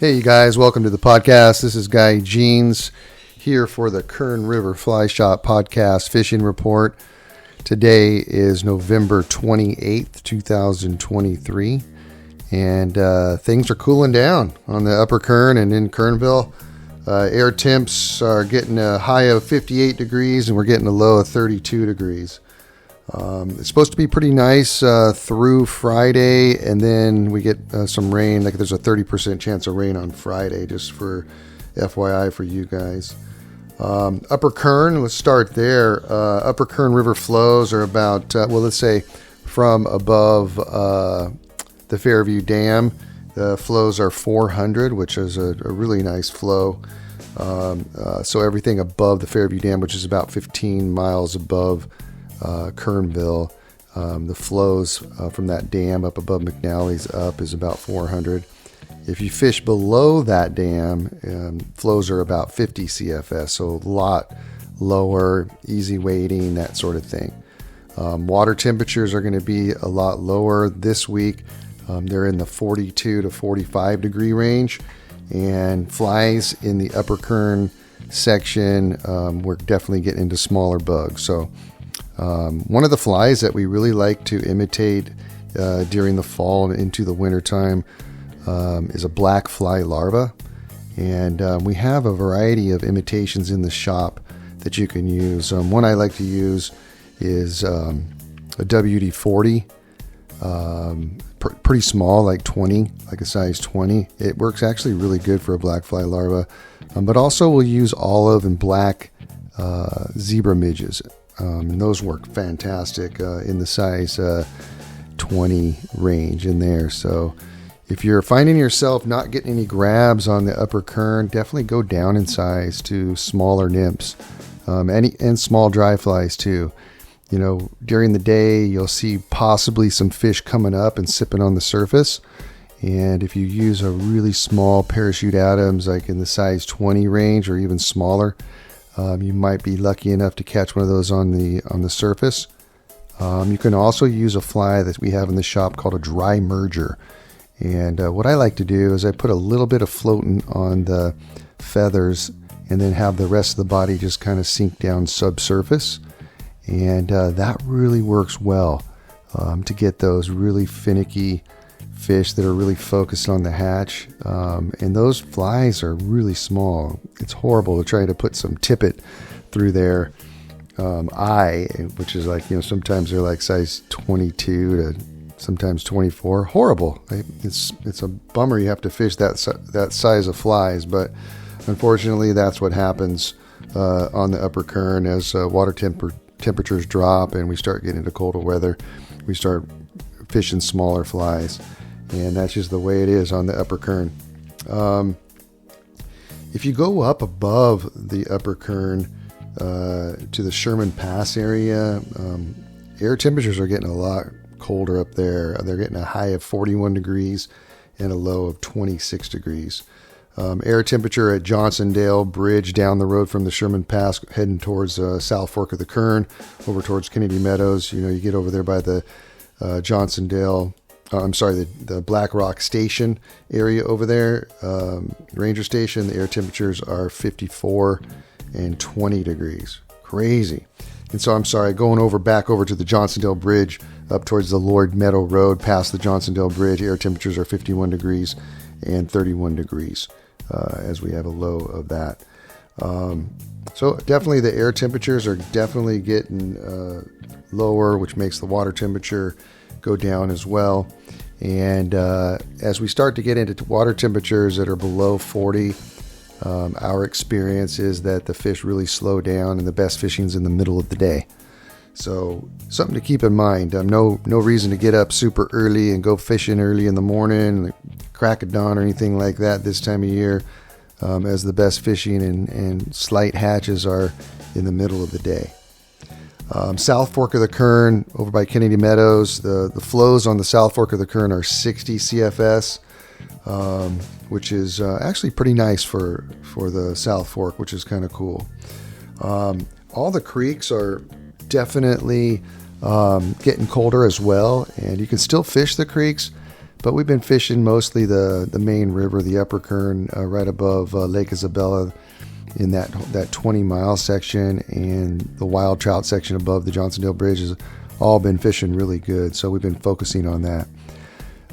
Hey, you guys, welcome to the podcast. This is Guy Jeans here for the Kern River Fly Shop podcast fishing report. Today is November 28th, 2023, and things are cooling down on the upper Kern and in Kernville. Air temps are getting a high of 58 degrees and we're getting a low of 32 degrees. It's supposed to be pretty nice through Friday, and then we get some rain. Like there's a 30% chance of rain on Friday, just for FYI for you guys. Upper Kern, let's start there. Upper Kern River flows are about, let's say from above the Fairview Dam, the flows are 400, which is a really nice flow. So everything above the Fairview Dam, which is about 15 miles above Kernville, the flows from that dam up above McNally's up is about 400. If you fish below that dam, flows are about 50 CFS, so a lot lower, easy wading, that sort of thing. Water temperatures are going to be a lot lower this week. They're in the 42 to 45 degree range, and flies in the upper Kern section, we're definitely getting into smaller bugs. So one of the flies that we really like to imitate during the fall and into the wintertime is a black fly larva. And we have a variety of imitations in the shop that you can use. One I like to use is a WD-40, pretty small, like 20, like a size 20. It works actually really good for a black fly larva. But also we'll use olive and black zebra midges. And those work fantastic in the size 20 range in there. So if you're finding yourself not getting any grabs on the upper Kern, definitely go down in size to smaller nymphs and small dry flies too. You know, during the day, you'll see possibly some fish coming up and sipping on the surface. And if you use a really small parachute Adams, like in the size 20 range or even smaller, you might be lucky enough to catch one of those on the surface. You can also use a fly that we have in the shop called a dry merger. And what I like to do is I put a little bit of floating on the feathers and then have the rest of the body just kind of sink down subsurface. And that really works well to get those really finicky fish that are really focused on the hatch. And those flies are really small. It's horrible to try to put some tippet through their eye, which is like, sometimes they're like size 22 to sometimes 24. Horrible. It's a bummer you have to fish that size of flies, but unfortunately that's what happens on the upper Kern as water temperatures drop and we start getting into colder weather. We start fishing smaller flies, and that's just the way it is on the upper Kern. If you go up above the upper Kern to the Sherman Pass area, air temperatures are getting a lot colder up there. They're getting a high of 41 degrees and a low of 26 degrees. Air temperature at Johnsondale Bridge down the road from the Sherman Pass, heading towards South Fork of the Kern, over towards Kennedy Meadows. You get over there by the the Black Rock Station area over there, Ranger Station. The air temperatures are 54 and 20 degrees. Crazy. And so going back over to the Johnsondale Bridge up towards the Lord Meadow Road, past the Johnsondale Bridge, air temperatures are 51 degrees and 31 degrees as we have a low of that. So definitely the air temperatures are definitely getting lower, which makes the water temperature go down as well. And as we start to get into water temperatures that are below 40, our experience is that the fish really slow down and the best fishing is in the middle of the day. So something to keep in mind. No reason to get up super early and go fishing early in the morning, crack of dawn or anything like that this time of year, as the best fishing and slight hatches are in the middle of the day. South Fork of the Kern over by Kennedy Meadows, the flows on the South Fork of the Kern are 60 CFS, which is actually pretty nice for the South Fork, which is kind of cool. All the creeks are definitely getting colder as well, and you can still fish the creeks, but we've been fishing mostly the main river, the Upper Kern, right above Lake Isabella in that 20-mile section, and the wild trout section above the Johnsondale Bridge has all been fishing really good. So we've been focusing on that.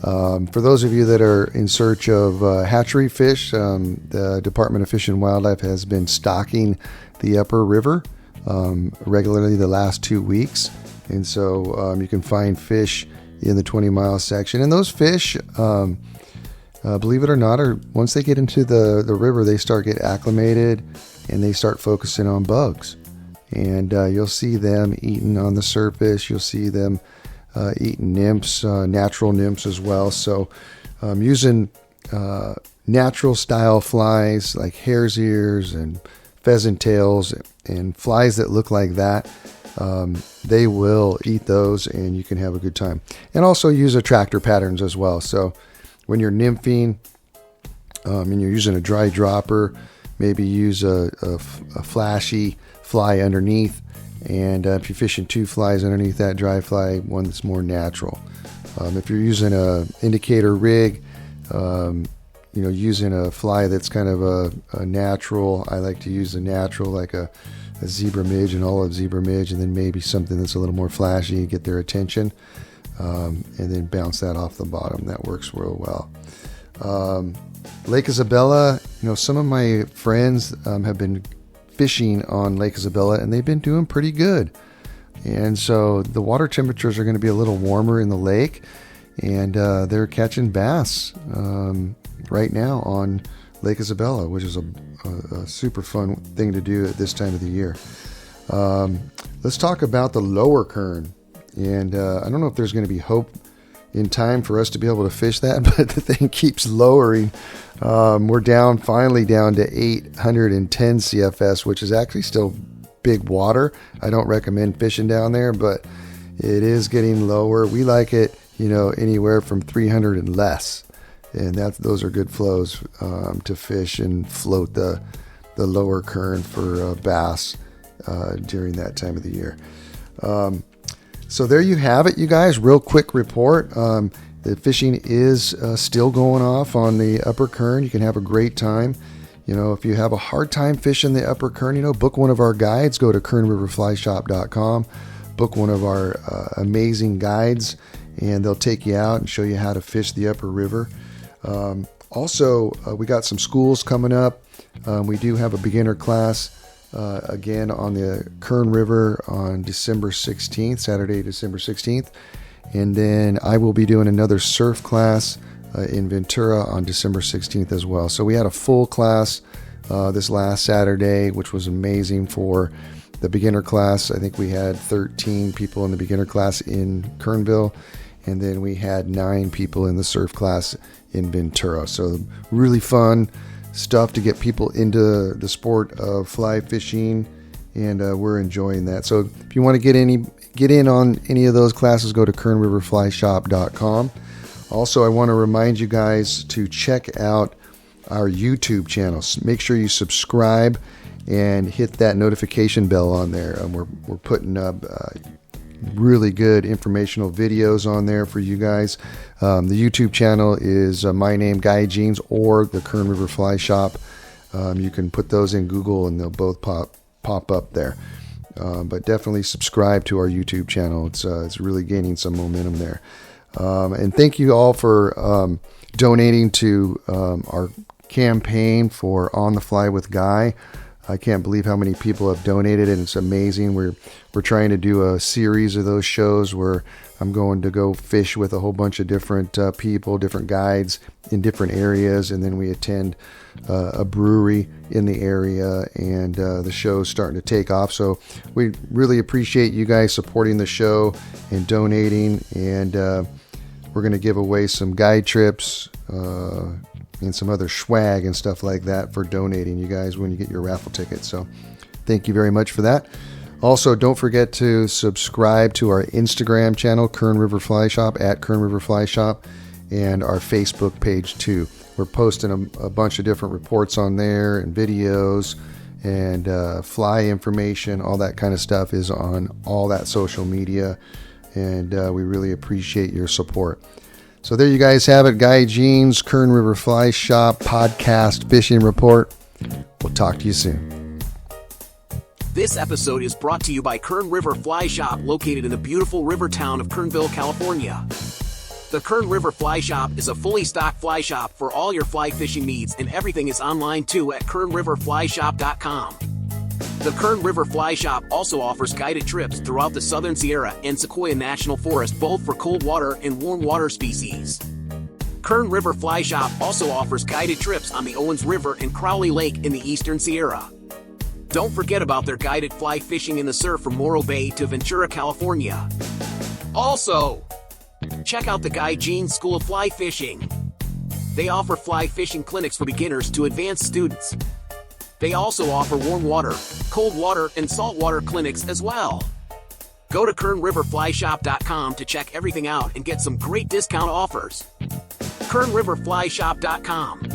For those of you that are in search of hatchery fish, the Department of Fish and Wildlife has been stocking the Upper River regularly the last 2 weeks. And so you can find fish in the 20-mile section. And those fish, believe it or not, once they get into the river, they start get acclimated and they start focusing on bugs. And you'll see them eating on the surface. You'll see them eating nymphs, natural nymphs as well. So using natural style flies like hare's ears and pheasant tails and flies that look like that, they will eat those and you can have a good time. And also use attractor patterns as well. So when you're nymphing and you're using a dry dropper, maybe use a flashy fly underneath. And if you're fishing 2 flies underneath that dry fly, one that's more natural. If you're using a indicator rig, using a fly that's kind of a natural, I like to use a natural like a zebra midge, an olive zebra midge, and then maybe something that's a little more flashy, get their attention, and then bounce that off the bottom. That works real well. Lake Isabella, some of my friends have been fishing on Lake Isabella and they've been doing pretty good. And so the water temperatures are going to be a little warmer in the lake, and they're catching bass right now on Lake Isabella, which is a super fun thing to do at this time of the year. Let's talk about the lower Kern. And I don't know if there's going to be hope in time for us to be able to fish that, but the thing keeps lowering. We're finally down to 810 CFS, which is actually still big water. I don't recommend fishing down there, but it is getting lower. We like it, anywhere from 300 and less. And those are good flows to fish and float the lower Kern for bass during that time of the year. So there you have it, you guys. Real quick report. The fishing is still going off on the Upper Kern. You can have a great time. If you have a hard time fishing the Upper Kern, book one of our guides. Go to kernriverflyshop.com. Book one of our amazing guides, and they'll take you out and show you how to fish the Upper River. Also, we got some schools coming up. We do have a beginner class again on the Kern River on December 16th, Saturday, December 16th. And then I will be doing another surf class in Ventura on December 16th as well. So we had a full class this last Saturday, which was amazing for the beginner class. I think we had 13 people in the beginner class in Kernville, and then we had 9 people in the surf class in Ventura. So really fun stuff to get people into the sport of fly fishing, and we're enjoying that. So if you want to get in on any of those classes, go to kernriverflyshop.com. Also, I want to remind you guys to check out our YouTube channel. Make sure you subscribe and hit that notification bell on there. We're putting up really good informational videos on there for you guys. The YouTube channel is my name, Guy Jeans, or the Kern River Fly Shop. You can put those in Google and they'll both pop up there. But definitely subscribe to our YouTube channel. It's really gaining some momentum there. And thank you all for donating to our campaign for On the Fly with Guy. I can't believe how many people have donated, and it's amazing. We're trying to do a series of those shows where I'm going to go fish with a whole bunch of different people, different guides in different areas, and then we attend a brewery in the area, and the show's starting to take off. So we really appreciate you guys supporting the show and donating, and we're going to give away some guide trips and some other swag and stuff like that for donating, you guys, when you get your raffle ticket. So thank you very much for that. Also, don't forget to subscribe to our Instagram channel, Kern River Fly Shop, at Kern River Fly Shop, and our Facebook page too. We're posting a bunch of different reports on there and videos and fly information. All that kind of stuff is on all that social media, and we really appreciate your support. So there you guys have it. Guy Jeans, Kern River Fly Shop podcast fishing report. We'll talk to you soon. This episode is brought to you by Kern River Fly Shop, located in the beautiful river town of Kernville, California. The Kern River Fly Shop is a fully stocked fly shop for all your fly fishing needs, and everything is online too at kernriverflyshop.com. The Kern River Fly Shop also offers guided trips throughout the Southern Sierra and Sequoia National Forest, both for cold water and warm water species. Kern River Fly Shop also offers guided trips on the Owens River and Crowley Lake in the Eastern Sierra. Don't forget about their guided fly fishing in the surf from Morro Bay to Ventura, California. Also, check out the Guy Jeans School of Fly Fishing. They offer fly fishing clinics for beginners to advanced students. They also offer warm water, cold water, and saltwater clinics as well. Go to kernriverflyshop.com to check everything out and get some great discount offers. kernriverflyshop.com